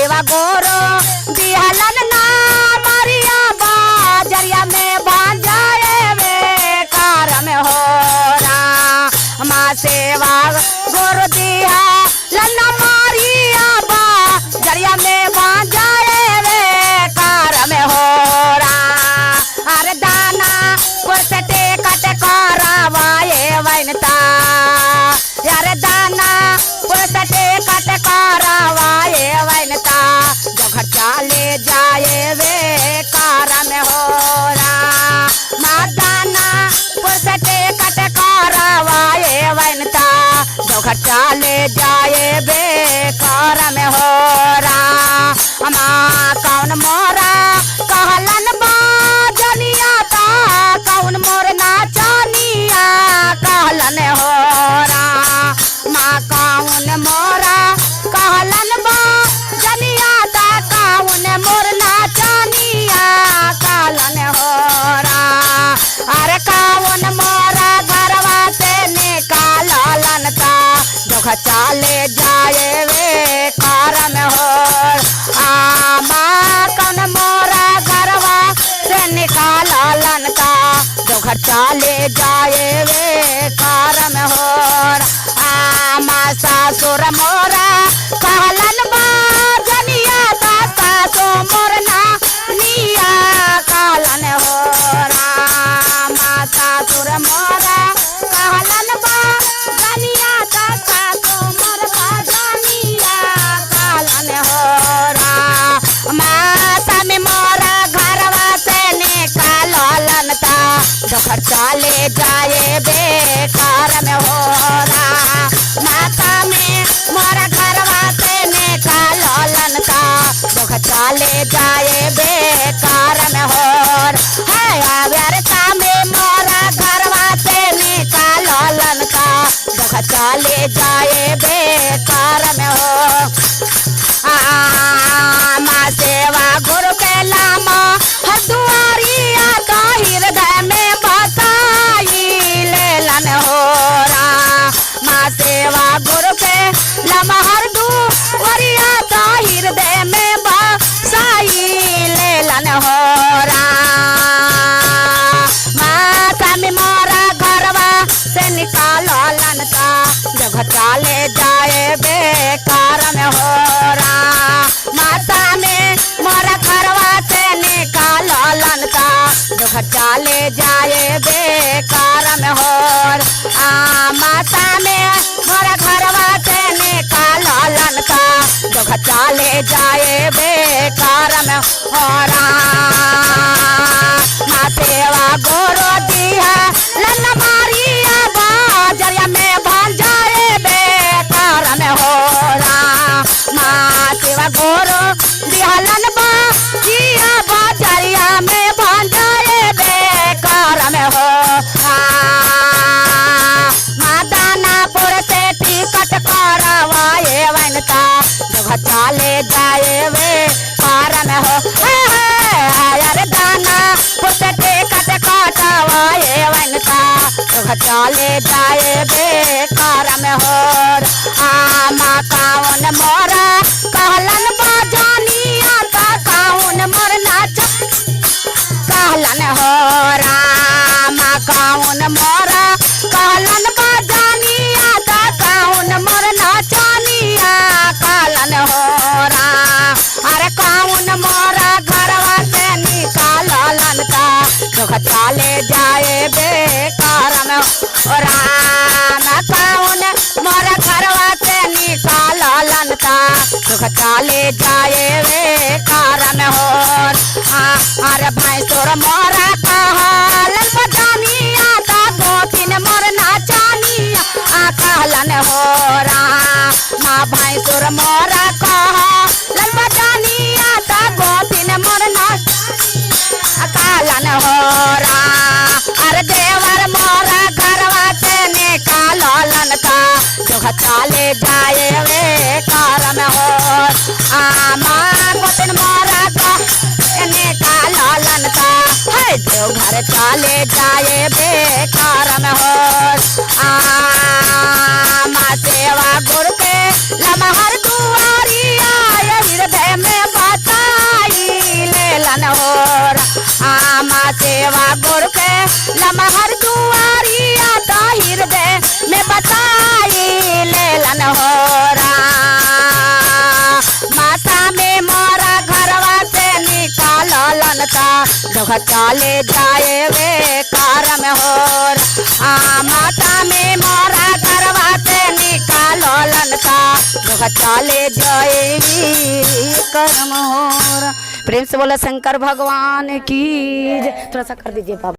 सेवा गोरो दिहलन ना मरिया बाजरिया में भांजाए वे कार में हो रहा माँ सेवा गोरो दिहलन ना मरिया बाजरिया में भांजाए वे कार में हो रहा अरे दाना पुरसटे कट करावाए वनता यारे दाना पुरसटे कट करावाए वनता जो घर चाले जाए वे कार में हो रहा माँ दाना पुरसटे कट करावाए वनता जो घर चाले जाए वे कार में हो रहा माँ कौन मोरा कहलन बाजनिया ता कौन मोर नाचनिया कहलन हो रहा माँ कौन मोरा कहलन बाजनिया ता कौन मोर नाचनिया कहलन हो रहा अरे कौन मोरा घरवा से निकालन ता जो चाले जाए वे कार में हो माँ कौन मोरा घरवा से निकालन ता जो घर चाले जाए वे कार में हो माँ सासुर मोरा कहलन बाजनिया ता सासु मोर नानिया कहलन हो माँ सासुर मोरा कहलन बाजनिया ता सासु मोर बाजनिया कहलन हो माता में मोरा घरवा से निकालन ता जो घर चाले जाए बेकार में हो रहा माता में मोरा घरवा से निकालन ता जो घर चाले जाए बेकार में हो व्यर्था में मोरा घरवा से निकालन ता जो घर चाले जाए बेकार में हो माँ सेवा गुरु के लामा हर दुआरिया का हृदय में बसाई लेलन हो रहा माँ सेवा गुरु के लामा हर दुआरिया का हृदय में बसाई लेलन हो रहा माँ स्वामी मोरा घरवा से निकालन ता जगह चाले जाए बेकार में हो रहा माता में मोरा घरवा से निकालन ता जो घर चाले जाए बेकार में हो माता में मोरा घरवा से निकालन ता जो घर चाले जाए बेकार में हो माँ सेवा गोरो दिया लन मारिया बाजरिया में भांजाए बेकार में हो माँ सेवा गोरो दिहलन बाजिया बाजरिया में भांजाए बेकार में हो माँ दानापुर से टिकट करवाए वनता जो चाले जाए वे कार में हो अरे दानापुर से टिकट कटवाए वनता जो चाले जाए बेकार में हो माँ कौन मोरा कहलन बाजनिया ता कौन मोर नाच कहलन हो माँ कौन मोरा कहलन बाजनिया ता कौन मोर नाचनिया कहलन हो अरे कौन मोरा घरवा से निकालन ता जो चाले जाए बेकार में हो कौन मोरा घरवा से निकालन ता जो चाले जाए वे कार में हो अरे भैंसुर मोरा कहलन बजानिया ता गोतिन मोर नाचनिया कहलन हो माँ भैंसुर मोरा कहलन बजानिया ता गोतिन मोर नाच कहलन हो अरे देवर मोरा घरवा से निकालन ता जो चाले जाए वे कार में हो माँ गोतिन मोरा का निकालन ता जो घर चाले जाए बेकार में हो माँ सेवा गुरु के लमहर दुआरिया हृदय में था जब चले जाए वे कार में हो माता में मोरा घरवा से निकालन था जब चले जाए कर्म हो। प्रेम से बोला शंकर भगवान की जय। थोड़ा सा कर दीजिए बाबा।